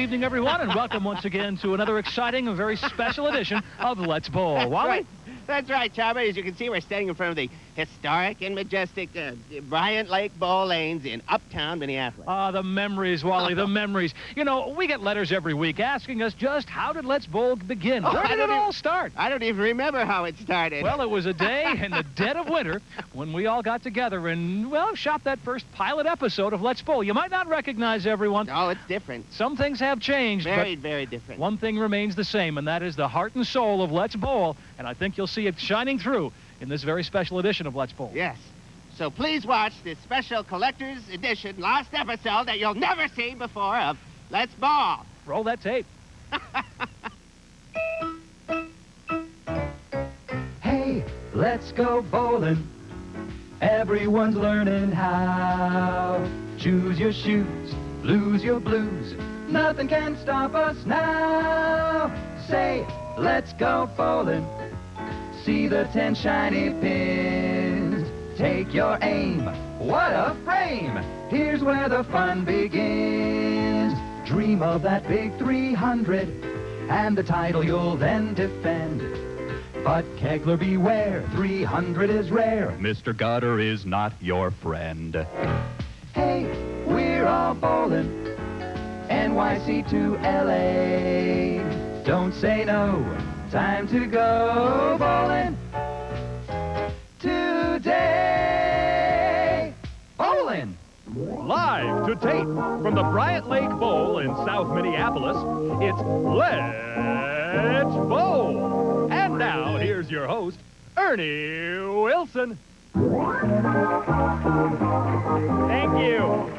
evening, everyone, and welcome once again to another exciting and very special edition of Let's Bowl. Wally? That's right, Charbot. As you can see, we're standing in front of the historic and majestic Bryant Lake Bowl Lanes in uptown Minneapolis. Ah, the memories, Wally, the memories. You know, we get letters every week asking us just how did Let's Bowl begin? Where did it all start? I don't even remember how it started. Well, it was a day in the dead of winter when we all got together and, well, shot that first pilot episode of Let's Bowl. You might not recognize everyone. Oh, it's different. Some things have changed, Very, very different. One thing remains the same, and that is the heart and soul of Let's Bowl, and I think you'll see it shining through in this very special edition of Let's Bowl. Yes. So please watch this special collector's edition last episode that you'll never see before of Let's Bowl. Roll that tape. Hey, let's go bowling. Everyone's learning how. Choose your shoes, lose your blues. Nothing can stop us now. Say, let's go bowling. See the 10 shiny pins. Take your aim. What a frame! Here's where the fun begins. Dream of that big 300 and the title you'll then defend. But Kegler beware, 300 is rare. Mr. Gutter is not your friend. Hey, we're all bowling. NYC to LA. Don't say no. Time to go bowling today. Bowling. Live to tape from the Bryant Lake Bowl in South Minneapolis, it's Let's Bowl. And now, here's your host, Ernie Wilson. Thank you.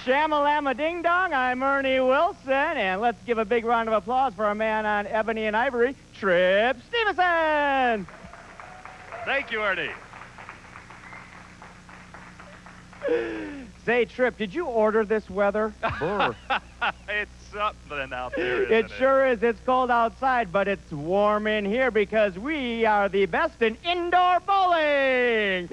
Shamalama ding dong, I'm Ernie Wilson, and let's give a big round of applause for our man on Ebony and Ivory, Trip Stevenson. Thank you, Ernie. Say, Trip, did you order this weather? It's something out there, It sure is. It's cold outside, but it's warm in here because we are the best in indoor bowling.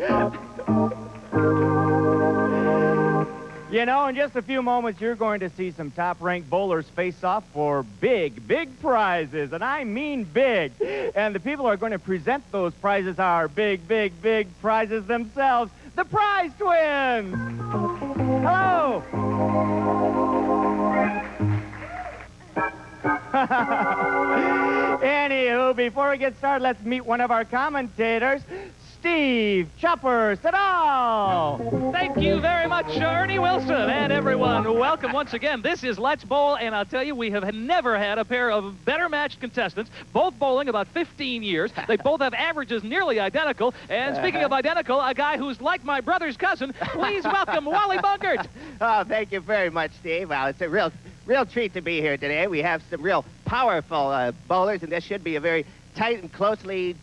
You know, in just a few moments, you're going to see some top-ranked bowlers face off for big, big prizes, and I mean big. And the people who are going to present those prizes are big, big, big prizes themselves, the Prize Twins. Hello. Anywho, before we get started, let's meet one of our commentators, Steve Chopper Siddall. Thank you very much, Ernie Wilson, and everyone. Welcome once again. This is Let's Bowl, and I'll tell you, we have never had a pair of better matched contestants, both bowling about 15 years. They both have averages nearly identical, and speaking of identical, a guy who's like my brother's cousin, please welcome Wally Bunkert. Oh, thank you very much, Steve. Well, it's a real treat to be here today. We have some real powerful bowlers, and this should be a very tight and closely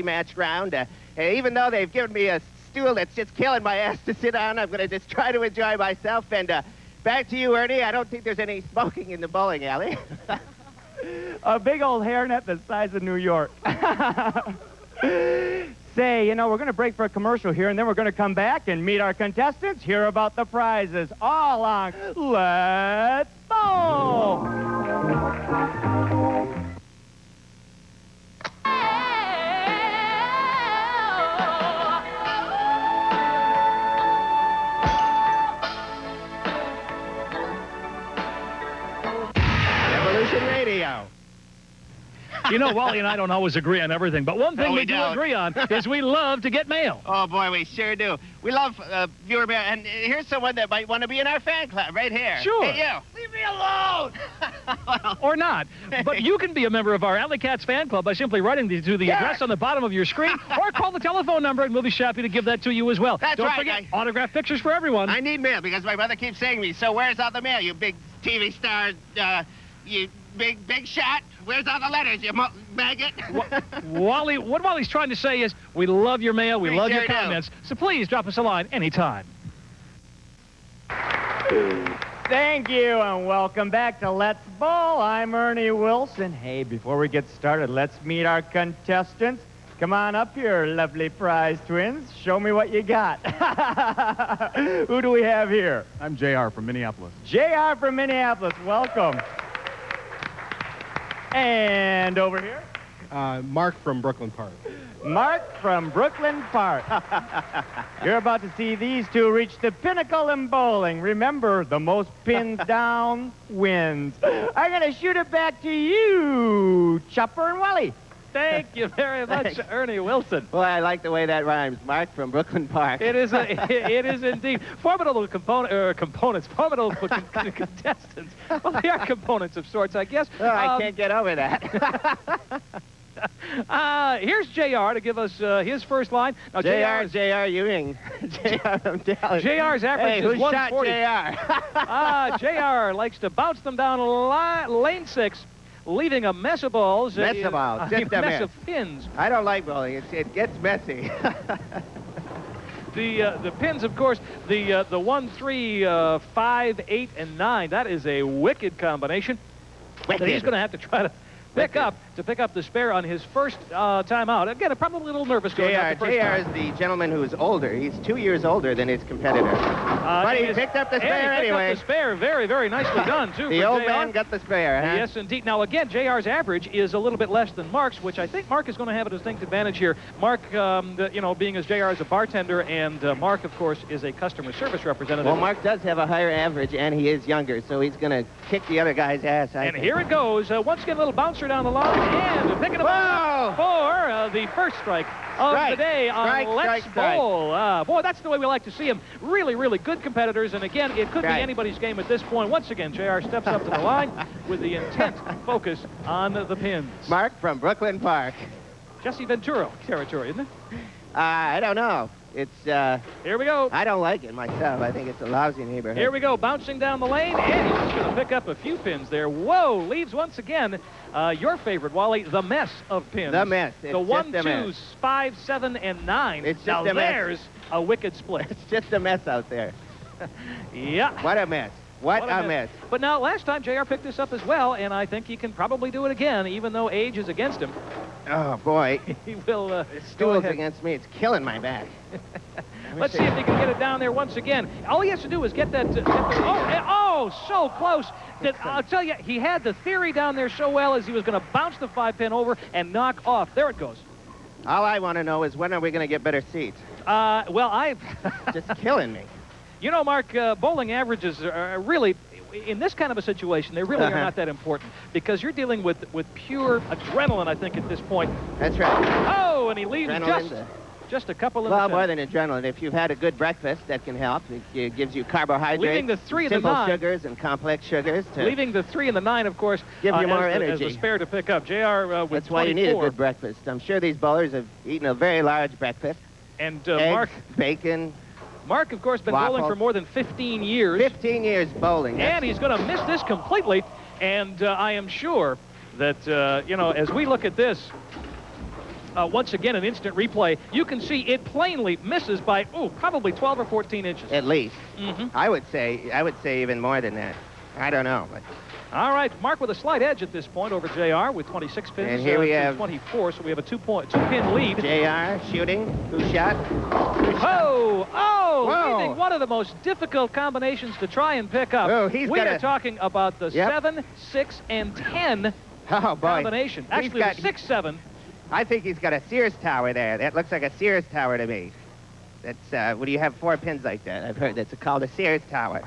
matched round. Even though they've given me a stool that's just killing my ass to sit on, I'm going to just try to enjoy myself. And back to you, Ernie. I don't think there's any smoking in the bowling alley. A big old hairnet the size of New York. Say, you know, we're going to break for a commercial here, and then we're going to come back and meet our contestants, hear about the prizes, all on Let's Bowl. Radio. You know, Wally and I don't always agree on everything, but one thing No, we we do don't. agree on is we love to get mail. Oh, boy, we sure do. We love viewer mail, and here's someone that might want to be in our fan club right here. Sure. Hey, you. Leave me alone. Well, Or not. But you can be a member of our Alley Cats fan club by simply writing to the address on the bottom of your screen, or call the telephone number, and we'll be happy to give that to you as well. That's Don't right, forget, guys. autographed pictures for everyone. I need mail because my mother keeps saying to me, so where's all the mail, you big TV star, you big shot? Where's all the letters, you maggot? Wally, what Wally's trying to say is we love your mail, we love your sure do. comments, so please drop us a line anytime. Thank you, and welcome back to Let's Bowl. I'm Ernie Wilson. Hey, before we get started, let's meet our contestants. Come on up here, lovely prize twins. Show me what you got. Who do we have here? I'm JR from Minneapolis. JR from Minneapolis. Welcome. And over here? Mark from Brooklyn Park. Mark from Brooklyn Park. You're about to see these two reach the pinnacle in bowling. Remember, the most pins down wins. I'm going to shoot it back to you, Chopper and Wally. Thank you very much, Thanks. Ernie Wilson. Well, I like the way that rhymes. Mark from Brooklyn Park. It is indeed formidable components, formidable contestants. Well, they are components of sorts, I guess. Oh, I can't get over that. Here's JR to give us his first line. Now, J.R. Ewing. J.R. from Dallas. JR's average Hey, is who shot 140. J.R.? JR likes to bounce them down lane 6, leaving a mess of balls. Mess of balls, just a mess. of pins. I don't like bowling. It gets messy. The pins, of course, the 1, 3, 5, 8, and 9. That is a wicked combination that he's going to have to try to pick up the spare on his first time out. Again, probably a little nervous going out the first JR time. is the gentleman who's older. He's 2 years older than his competitor. But he picked up the and spare he picked anyway. up the spare. Very, very nicely done, too. The for old JR. man got the spare, huh? Yes, indeed. Now, again, JR's average is a little bit less than Mark's, which I think Mark is going to have a distinct advantage here. Mark, being as JR is a bartender, and Mark, of course, is a customer service representative. Well, Mark does have a higher average, and he is younger, so he's going to kick the other guy's ass, I And think. here it goes. Once again, a little bouncer down the line, and picking up for the first strike of the day on Let's Bowl. Boy, that's the way we like to see him. Really, really good competitors, and again, it could be anybody's game at this point. Once again, JR steps up to the line with the intent focus on the pins. Mark from Brooklyn Park. Jesse Ventura territory, isn't it? I don't know. It's, Here we go. I don't like it myself. I think it's a lousy neighborhood. Here we go, bouncing down the lane, and he's going to pick up a few pins there. Whoa, leaves once again your favorite, Wally, the mess of pins. The mess. It's The 1, just a 2, mess. 5, 7, and 9. It's just now a mess. there's a wicked split. It's just a mess out there. Yeah. What a mess. What a mess. But now, last time, JR picked this up as well, and I think he can probably do it again, even though age is against him. Oh, boy. He will go Stool's ahead. against me. It's killing my back. Let's see if he can get it down there once again. All he has to do is get that. So close. I'll tell you, he had the theory down there so well as he was going to bounce the 5-pin over and knock off. There it goes. All I want to know is when are we going to get better seats? Well, I've... Just killing me. You know, Mark, bowling averages are really, in this kind of a situation, they really are not that important because you're dealing with pure adrenaline, I think, at this point. That's right. Oh, and he leaves Adrenaline. just a couple of Well, more than adrenaline. If you've had a good breakfast, that can help. It gives you carbohydrates, Leaving the 3 and the simple 9. sugars and complex sugars. Leaving the 3 and the 9, of course, Give you more as energy. a spare to pick up. JR with That's why you need a 24. good breakfast. I'm sure these bowlers have eaten a very large breakfast. And Eggs, bacon. Mark, of course, been Waffle. bowling for more than 15 years. 15 years bowling. And he's going to miss this completely. And I am sure that, as we look at this, once again, an instant replay, you can see it plainly misses by, probably 12 or 14 inches. At least. Mhm. I would say even more than that. I don't know. But All right, Mark with a slight edge at this point over JR with 26 pins. And here we to have 24, so we have a two-pin lead. JR shooting. Who shot? Whoa. Leaving one of the most difficult combinations to try and pick up. Oh, he's we got are a- talking about the Yep. 7, 6, and 10 Oh, boy. combination. He's Actually, got- the 6, 7. I think he's got a Sears tower there. That looks like a Sears tower to me. That's when you have 4 pins like that. I've heard that's called a Sears tower,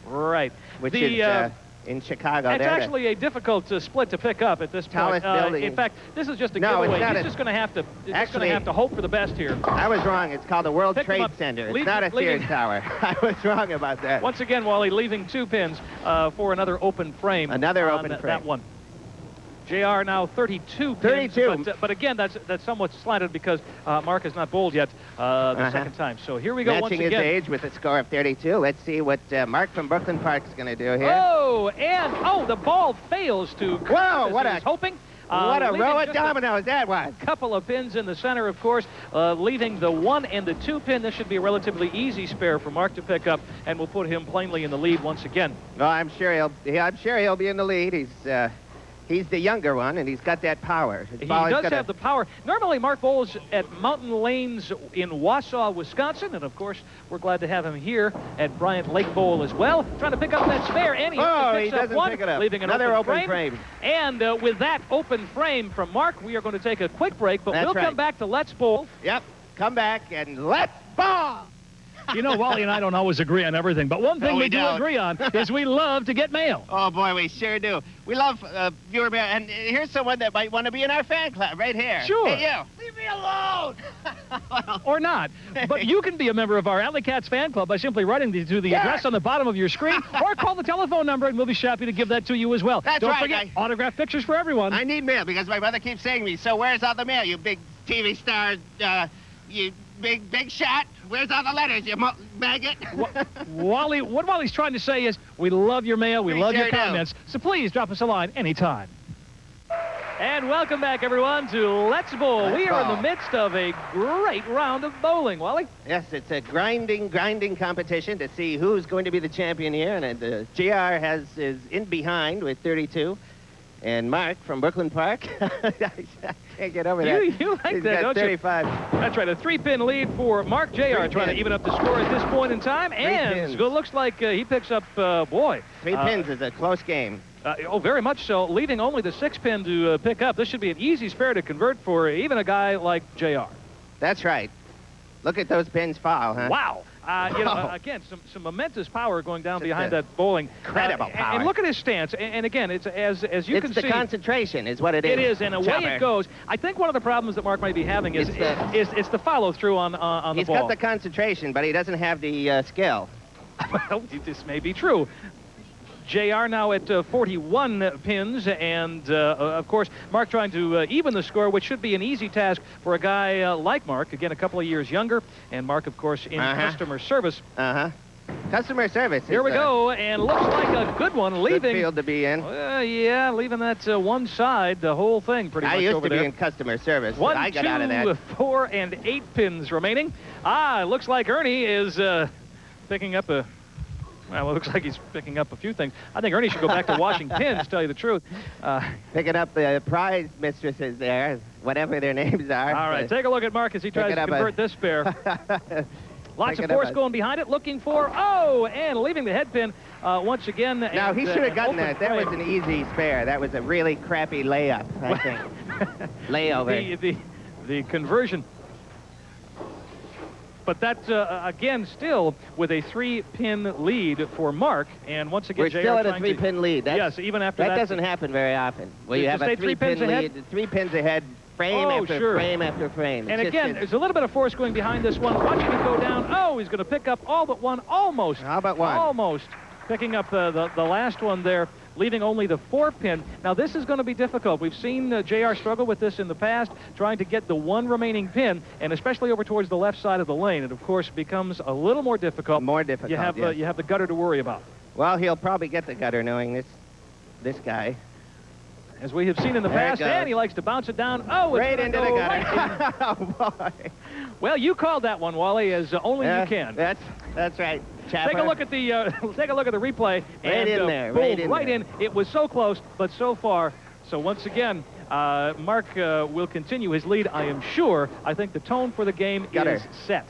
Right. which The, is in Chicago. It's There, actually a difficult split to pick up at this point. Tallest building. In fact, this is just a No, it's giveaway. not He's a- just going to have to. Actually- have to hope for the best here. I was wrong. It's called the World Pick 'em Trade up. Center. It's Leave- not a leaving- Sears tower. I was wrong about that. Once again, Wally leaving 2 pins for another open frame. Another on open that frame. one. JR now 32 pins. 32. But again, that's somewhat slanted because Mark has not bowled yet the second time. So here we go Matching once again. his age with a score of 32. Let's see what Mark from Brooklyn Park is going to do here. The ball fails to come Whoa, as what he a- was hoping. What a leaving row of just a dominoes that was. couple of pins in the center, of course, leaving the 1 and the 2 pin. This should be a relatively easy spare for Mark to pick up, and will put him plainly in the lead once again. No, I'm sure he'll be in the lead. He's the younger one, and he's got that power. His He ball has does got have the power. Normally, Mark bowls at Mountain Lanes in Wausau, Wisconsin, and of course, we're glad to have him here at Bryant Lake Bowl as well. Trying to pick up that spare, and he he picks up doesn't one, pick it up. leaving an Another open open frame. And with that open frame from Mark, we are going to take a quick break, but That's we'll right. come back to Let's Bowl. Yep. Come back and let's ball. You know, Wally and I don't always agree on everything, but one thing No, we we do don't. agree on is we love to get mail. Oh, boy, we sure do. We love viewer mail. And here's someone that might want to be in our fan club right here. Sure. Hey, you. Leave me alone. Well, Or not. But you can be a member of our Alley Cats fan club by simply writing to the Yeah. address on the bottom of your screen or call the telephone number and we'll be happy to give that to you as well. That's Don't right, forget, autographed pictures for everyone. I need mail because my mother keeps saying to me, so where's all the mail, you big TV star, you big shot? Where's all the letters, you maggot? Wally, what Wally's trying to say is we love your mail, we We love your sure do. comments, so please drop us a line anytime. And welcome back, everyone, to Let's Bowl. Let's We are in Bowl. the midst of a great round of bowling, Wally. Yes, it's a grinding competition to see who's going to be the champion here. And JR is in behind with 32. And Mark from Brooklyn Park, I can't get over that. You like He's that, got don't you? 35. That's right, a 3-pin lead for Mark. JR trying to pins. even up the score at this point in time. And pins. it looks like he picks up, boy. 3 pins is a close game. Oh, very much so, leaving only the 6-pin to pick up. This should be an easy spare to convert for even a guy like JR. That's right. Look at those pins fall, huh? Wow. You know, Oh. again, some momentous power going down Just behind a that bowling. incredible power. And look at his stance. And again, it's as you It's can the see. concentration is what it is. It is, and away Chopper. it goes. I think one of the problems that Mark might be having is It's the follow-through on the He's ball. got the concentration, but he doesn't have the skill. Well, this may be true. JR now at 41 pins, and of course, Mark trying to even the score, which should be an easy task for a guy like Mark. Again, a couple of years younger, and Mark, of course, in customer service. Uh-huh. Customer service. Here we go, and looks like a good one, Good leaving. field to be in. Yeah, leaving that one side, the whole thing pretty I much used over to be there. in customer service. 1, I got 2, out of that. 4, and 8 pins remaining. It looks like Ernie is picking up a. Well, it looks like he's picking up a few things. I think Ernie should go back to washing pins, to tell you the truth. Picking up the prize mistresses there, whatever their names are. All right, take a look at Mark as he tries Picking to up convert this pair. Lots of Picking force up a- going behind it, looking for, and leaving the head pin once again. Now, he should have gotten that. That was an easy spare. That was a really crappy layup, I think. Layover. The conversion. But that, again, still with a 3-pin lead for Mark. And once again, We're JR still at a trying to- 3-pin lead. Yes, even after that. That doesn't happen very often. Where you To have stay a 3 pins 3-pin ahead? lead, 3 pins ahead, frame Oh, after sure. frame after frame. And It's again, just- there's a little bit of force going behind this one. Watching it go down. Oh, he's going to pick up all but one. Almost. How about one? Almost. Picking up the last one there, leaving only the 4-pin. Now, this is going to be difficult. We've seen JR struggle with this in the past, trying to get the one remaining pin, and especially over towards the left side of the lane. It, of course, becomes a little more difficult. More difficult, You have, yes. you have the gutter to worry about. Well, he'll probably get the gutter knowing this guy. As we have seen in the There it past, goes. and he likes to bounce it down. Oh, it's Right gonna into the go gutter. right in. Oh, boy. Well, you called that one, Wally, as only you can. That's right. Chapper. Take a look at the replay. Right and, in there, boom, right in there. in. It was so close, but so far. So once again, Mark will continue his lead, I am sure. I think the tone for the game Gutter. is set.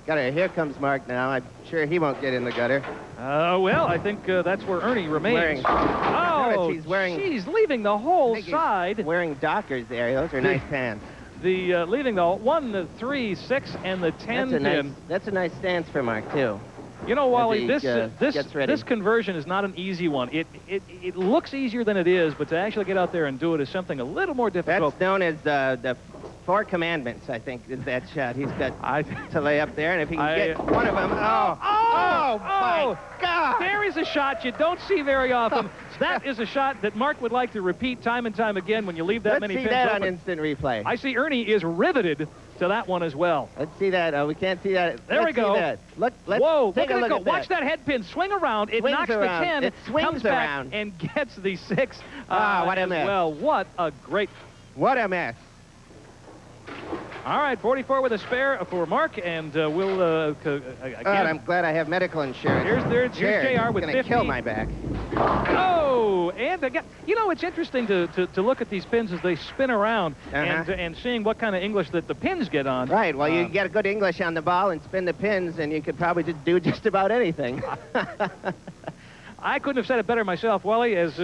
Gutter. Here comes Mark now. I'm sure he won't get in the gutter. Well, I think that's where Ernie remains. Notice he's wearing- She's leaving the whole I think he's side. Wearing Dockers there. Those are nice pants. The leaving the 1, the 3, 6, and the 10 pin. That's a nice stance for Mark too. You know, Wally, As he, this gets ready. this conversion is not an easy one. It looks easier than it is, but to actually get out there and do it is something a little more difficult. That's known as the 4 commandments, I think, is that shot. He's got to lay up there, and if he can get one of them, my God! There is a shot you don't see very often. That is a shot that Mark would like to repeat time and time again when you leave that Let's many see pins that open. on instant replay. I see Ernie is riveted to that one as well. Let's see that. Oh, we can't see that. There we Let's see go. that. Look, let's Whoa, take look a at it look go. at Watch that head pin swing around. It Swings knocks around. the 10, It swings comes back, around. and gets the 6 what a as mess. well. What a great... What a mess. All right, 44 with a spare for Mark, and we'll God, again. I'm glad I have medical insurance. Here's JR with It's gonna 50. kill my back. Oh, 2. And again, you know, it's interesting to look at these pins as they spin around and seeing what kind of English that the pins get on. Right. Well, you get a good English on the ball and spin the pins, and you could probably just do just about anything. I couldn't have said it better myself, Wally, as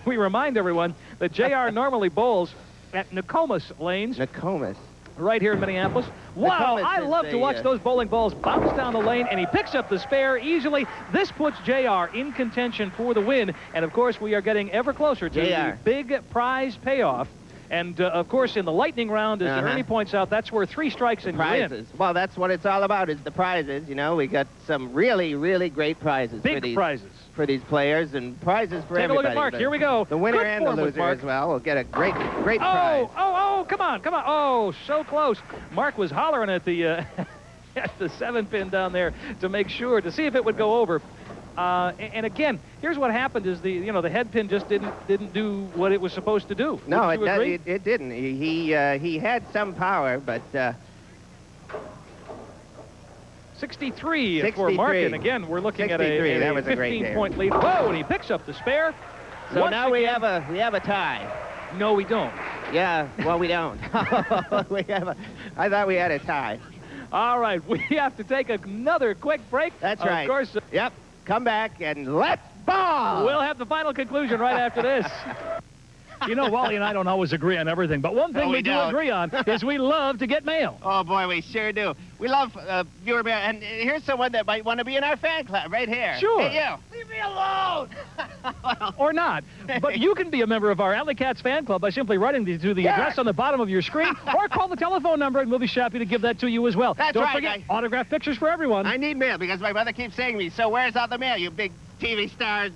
we remind everyone that JR normally bowls at Nokomis Lanes. Nokomis. Right here in Minneapolis. Wow, Nokomis I love is to watch those bowling balls bounce down the lane, and he picks up the spare easily. This puts JR in contention for the win, and of course we are getting ever closer to the big prize payoff. And, of course, in the lightning round, as Ernie points out, that's where 3 strikes and you win. Well, that's what it's all about, is the prizes. You know, we got some really, really great prizes. Big prizes. For these players, and prizes for everybody. Take a look at Mark. Here we go. The winner and the loser as well will get a great prize. Oh, come on. Oh, so close. Mark was hollering at the at the 7-pin down there to make sure, to see if it would go over. And again, here's what happened: is the head pin just didn't do what it was supposed to do. No, it didn't. He had some power, but 63 for Mark, and again we're looking at a 15-point lead. Whoa! And he picks up the spare. So now we have a tie. No, we don't. Yeah, well, we don't. I thought we had a tie. All right, we have to take another quick break. That's right. Of course. Yep. Come back and let's ball! We'll have the final conclusion right after this. You know, Wally and I don't always agree on everything, but one thing we do agree on is we love to get mail. Oh, boy, we sure do. We love viewer mail, and here's someone that might want to be in our fan club right here. Sure. Hey, you. Leave me alone! Or not. But you can be a member of our Alley Cats fan club by simply writing to the address on the bottom of your screen, or call the telephone number, and we'll be happy to give that to you as well. That's Don't right. forget, autographed pictures for everyone. I need mail because my mother keeps saying to me, so where's all the mail, you big TV star,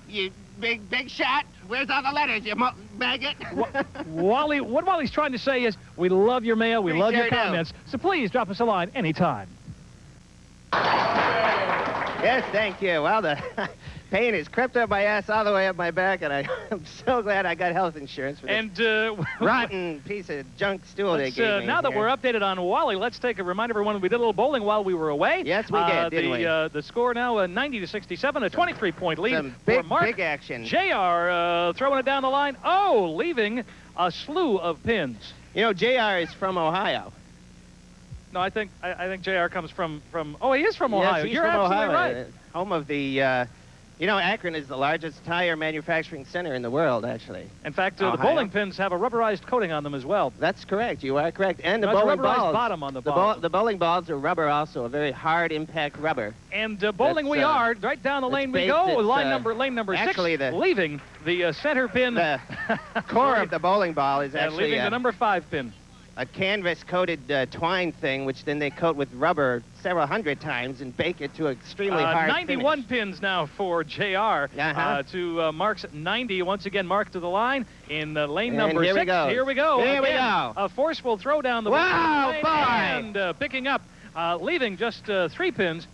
you big shot? Where's all the letters, you maggot? Wally, what Wally's trying to say is, we love your mail, we love your comments, so please drop us a line anytime. Yes, thank you. Well, the pain has crept up my ass all the way up my back, and I'm so glad I got health insurance for this rotten piece of junk stool they gave me. Now that we're updated on Wally, let's remind everyone we did a little bowling while we were away. Yes, we did, didn't we? The score now 90-67, a 23-point lead for Mark. Big action. JR throwing it down the line. Oh, leaving a slew of pins. You know, JR is from Ohio. No, I think JR comes from. Oh, he is from Ohio. Yes, he's You're from absolutely Ohio, right. Home of the. You know, Akron is the largest tire manufacturing center in the world, actually. In fact, the bowling pins have a rubberized coating on them as well. That's correct. You are correct. And the There's bowling a rubberized balls. bottom on the ball. The bowling balls are rubber also, a very hard impact rubber. And bowling we are. Right down the lane we go. Lane number 6, leaving the center pin. The core of the bowling ball is actually leaving the number 5 pin. A canvas-coated twine thing, which then they coat with rubber several hundred times and bake it to an extremely hard 91 finish. pins now for JR to Mark's 90. Once again, Mark to the line in lane number 6. Here we go. Here we go. A forceful throw down the line and picking up, leaving just 3 pins.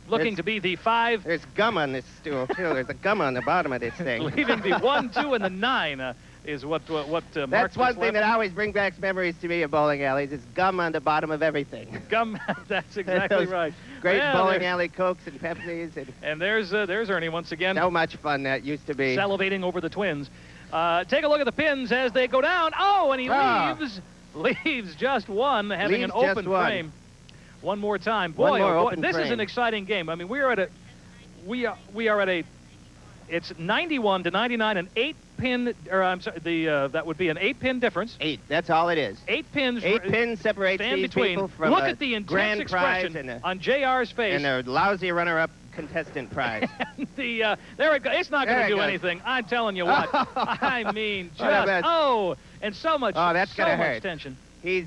Looking to be the 5. There's gum on this stool, too. There's a gum on the bottom of this thing. Leaving the 1, 2, and the 9. Is what Mark That's one thing that always brings back memories to me of bowling alleys. Is gum on the bottom of everything. Gum, that's exactly right. Great bowling alley Cokes and Pepsis. And there's Ernie once again. So much fun that used to be. Salivating over the twins. Take a look at the pins as they go down. Oh, and he leaves just one, having an open frame. One more time. Boy, this is an exciting game. I mean, we are at a it's 91-99, an 8-pin, or I'm sorry, that would be an 8-pin difference. 8. That's all it is. 8 pins. 8 pins separates these people from Look at the intense expression on JR's face. And a lousy runner-up contestant prize. There it goes. It's not going to do anything. I'm telling you what. I mean, and so much. Oh, that's so gonna much hurt. tension. He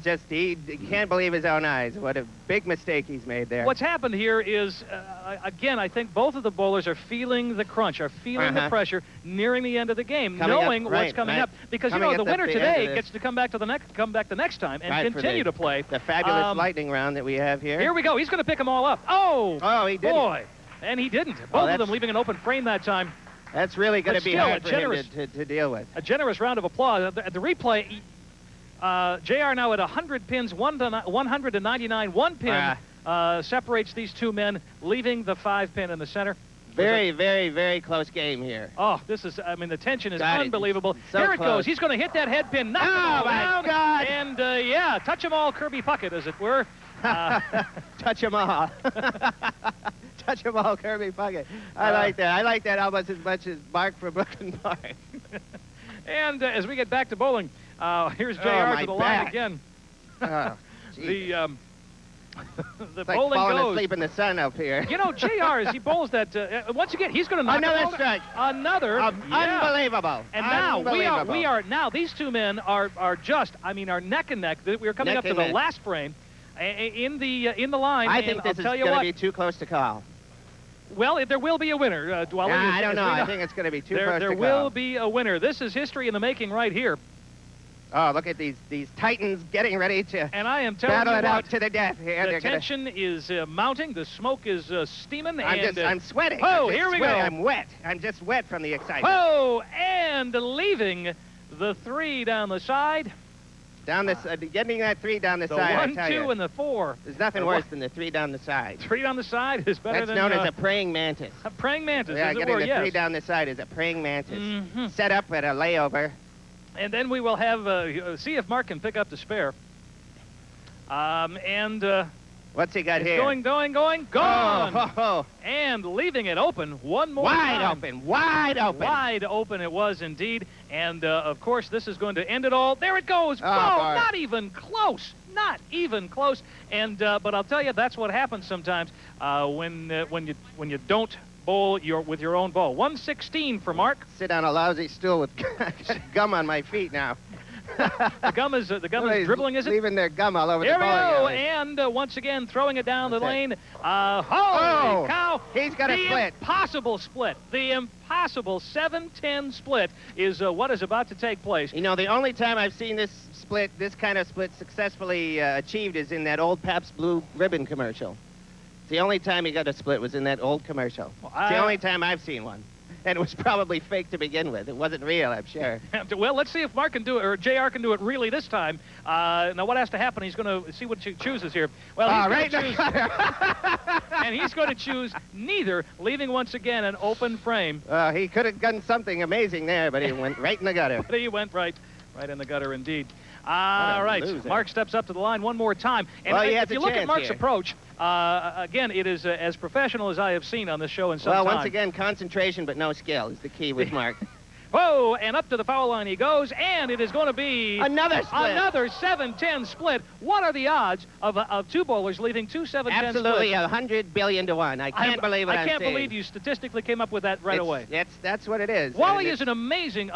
can't believe his own eyes. What a big mistake he's made there. What's happened here is, again, I think both of the bowlers are feeling the crunch, are feeling the pressure nearing the end of the game, knowing what's coming up. Because, the winner today gets to come back the next time and continue to play. The fabulous lightning round that we have here. Here we go. He's going to pick them all up. Oh, he didn't. Boy. And he didn't. Both of them leaving an open frame that time. That's really going to be hard for him to deal with. A generous round of applause. At the replay, JR now at 100 pins, 199. 1 pin separates these two men, leaving the 5 pin in the center. Very, very, very close game here. Oh, this is, I mean, the tension is God, unbelievable. it's so Here it close. goes. He's going to hit that head pin. Knock the Oh, ball my down. God. And, yeah, touch 'em all Kirby Puckett, as it were. Touch 'em all. Touch 'em all, Kirby Puckett. I like that. I like that almost as much as Mark from Brooklyn Park. And as we get back to bowling, here's JR my to the line back. again. Oh, The, geez. the It's like bowling falling goes. asleep in the sun up here. You know, JR, as he bowls that, once again, he's going to knock Another the ball down. strike. Another. Yeah. Unbelievable. And now Unbelievable. we are now these two men are just, I mean, are neck and neck. We are coming Neck up to and the neck. last frame in the line. I and think I'll this is tell you going to what. be too close to call. Well, there will be a winner. Dwally, I as don't we know. I know. think it's going to be too There close to will call. be a winner. This is history in the making right here. Oh, look at these Titans getting ready to And I am telling battle you it what, out to the death here. the They're gonna, tension is mounting. The smoke is steaming. I'm sweating. Oh, I'm just here we sweating. go. I'm wet. I'm just wet from the excitement. Oh, and leaving the 3 down the side. Down this, getting that 3 down the The side. I 1, tell 2, you. and the 4. There's nothing the worse one- than the 3 down the side. 3 down the side is better That's than known as a praying mantis. a praying mantis, Yeah, as it getting were, the yes. 3 down the side is a praying mantis. Mhm. Set up at a layover. And then we will have, see if Mark can pick up the spare. What's he got It's here? going, gone! Oh, And leaving it open one more wide time. open, wide open. Wide open it was indeed. And, of course, this is going to end it all. There it goes. Oh, Oh, boy. not even close. Not even close. And, but I'll tell you, that's what happens sometimes when you don't bowl with your own ball. 116 for Mark. Sit on a lousy stool with gum on my feet now. The gum is Somebody's dribbling, is it? Leaving their gum all over Here the we bowling go, alley. and once again throwing it down the That's it. lane. Holy cow! He's got a the split. Impossible split. The impossible 7-10 split is what is about to take place. You know, the only time I've seen this kind of split successfully achieved is in that old Pabst Blue Ribbon commercial. The only time he got a split was in that old commercial. Well, It's the only time I've seen one. And it was probably fake to begin with. It wasn't real, I'm sure. Well, let's see if Mark can do it, or JR can do it really this time. Now, what has to happen? He's going to see what he chooses here. Well, he's right going to in choose, the and he's going to choose neither, leaving once again an open frame. He could have done something amazing there, but he went right in the gutter. But he went right in the gutter indeed. All right, loser. Mark steps up to the line one more time. And Well, he has if you a look at chance Mark's here. approach, again, it is as professional as I have seen on this show in some Well, time. once again, concentration but no skill is the key with Mark. Whoa, and up to the foul line he goes, and it is going to be Another split. Another 7-10 split. What are the odds of two bowlers leaving two 7-10 Absolutely, splits? 100 billion to 1. I can't believe what I'm I can't saying. believe you statistically came up with that right away. That's what it is. Wally And is an amazing,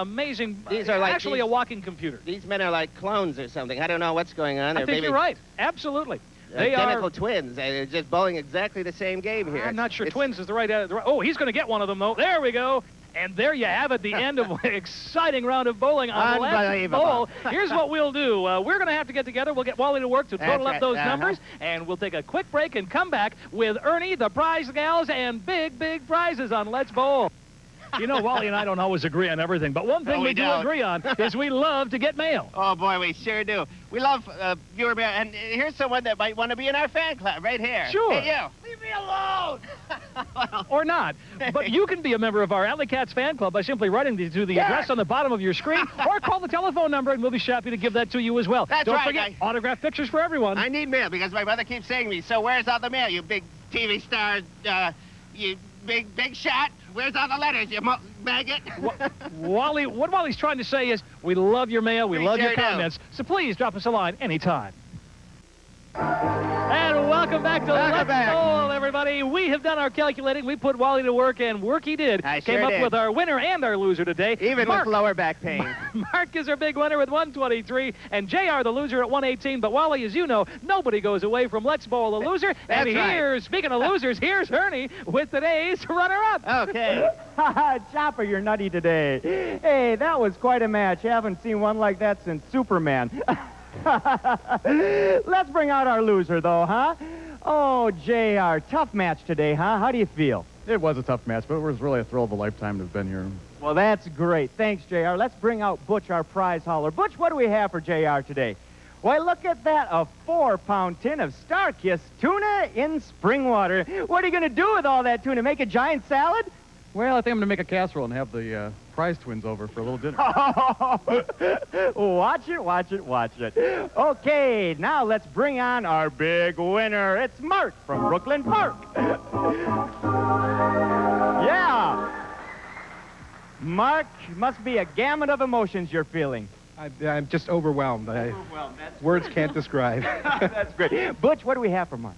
These are like actually a walking computer. These men are like clones or something. I don't know what's going on. I They're think maybe you're right. Absolutely. They identical are. twins. They're just bowling exactly the same game here. I'm not sure It's- twins is the right. Oh, he's going to get one of them though. There we go. And there you have it, the end of an exciting round of bowling on Let's Unbelievable. Bowl. Here's what we'll do. We're going to have to get together. We'll get Wally to work to That's total up right. those Uh-huh. numbers, and we'll take a quick break and come back with Ernie, the prize gals, and big, big prizes on Let's Bowl. You know, Wally and I don't always agree on everything, but one thing No, we we do don't. agree on is we love to get mail. Oh, boy, we sure do. We love viewer mail. And here's someone that might want to be in our fan club right here. Sure. Hey, you. Leave me alone. Well, Or not. But you can be a member of our Alley Cats fan club by simply writing to the address on the bottom of your screen or call the telephone number, and we'll be happy to give that to you as well. That's Don't right, forget, autographed pictures for everyone. I need mail because my mother keeps saying to me, so where's all the mail, you big TV star, you big shot? Where's all the letters, you maggot? Wally, what Wally's trying to say is we love your mail, we We love your sure do. comments, so please drop us a line anytime. And welcome back to Welcome Let's back. Bowl, everybody. We have done our calculating. We put Wally to work, and work he did. I Came sure up did. with our winner and our loser today. Even Mark. with lower back pain. Mark is our big winner with 123, and JR the loser at 118. But Wally, as you know, nobody goes away from Let's Bowl a loser. That's and right. here's, speaking of losers, here's Ernie with today's runner-up. Okay. Chopper, you're nutty today. Hey, that was quite a match. Haven't seen one like that since Superman. Let's bring out our loser, though, huh? Oh, JR, tough match today, huh? How do you feel? It was a tough match, but it was really a thrill of a lifetime to have been here. Well, that's great. Thanks, JR. Let's bring out Butch, our prize hauler. Butch, what do we have for JR today? Why, look at that, a 4-pound tin of Star-Kissed tuna in spring water. What are you going to do with all that tuna? Make a giant salad? Well, I think I'm going to make a casserole and have the Prize twins over for a little dinner. Watch it, watch it, watch it. Okay, now let's bring on our big winner. It's Mark from Brooklyn Park. Yeah. Mark, must be a gamut of emotions you're feeling. I'm just overwhelmed. Words can't describe. That's great. Butch, what do we have for Mark?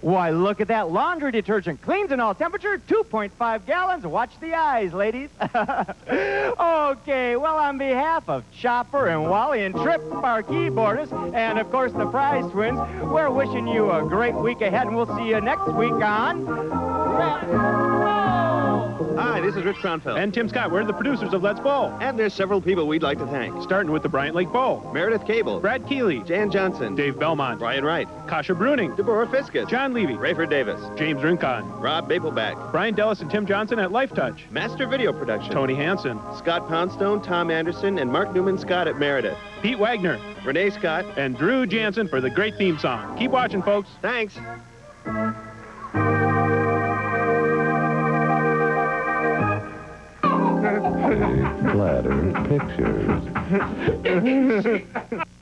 Why, look at that laundry detergent. Cleans in all temperature, 2.5 gallons. Watch the eyes, ladies. Okay, well, on behalf of Chopper and Wally and Trip, our keyboardist, and, of course, the Prize Twins, we're wishing you a great week ahead, and we'll see you next week on... Hi, this is Rich Cronfeld. And Tim Scott, we're the producers of Let's Bowl. And there's several people we'd like to thank. Starting with the Bryant Lake Bowl. Meredith Cable. Brad Keeley. Jan Johnson. Dave Belmont. Brian Wright. Kasha Bruning. Deborah Fiskus. John Levy. Rayford Davis. James Rincon. Rob Mapleback. Brian Dellis and Tim Johnson at Life Touch. Master Video Production. Tony Hansen. Scott Poundstone, Tom Anderson, and Mark Newman Scott at Meredith. Pete Wagner. Renee Scott. And Drew Jansen for the great theme song. Keep watching, folks. Thanks. Bladder Pictures.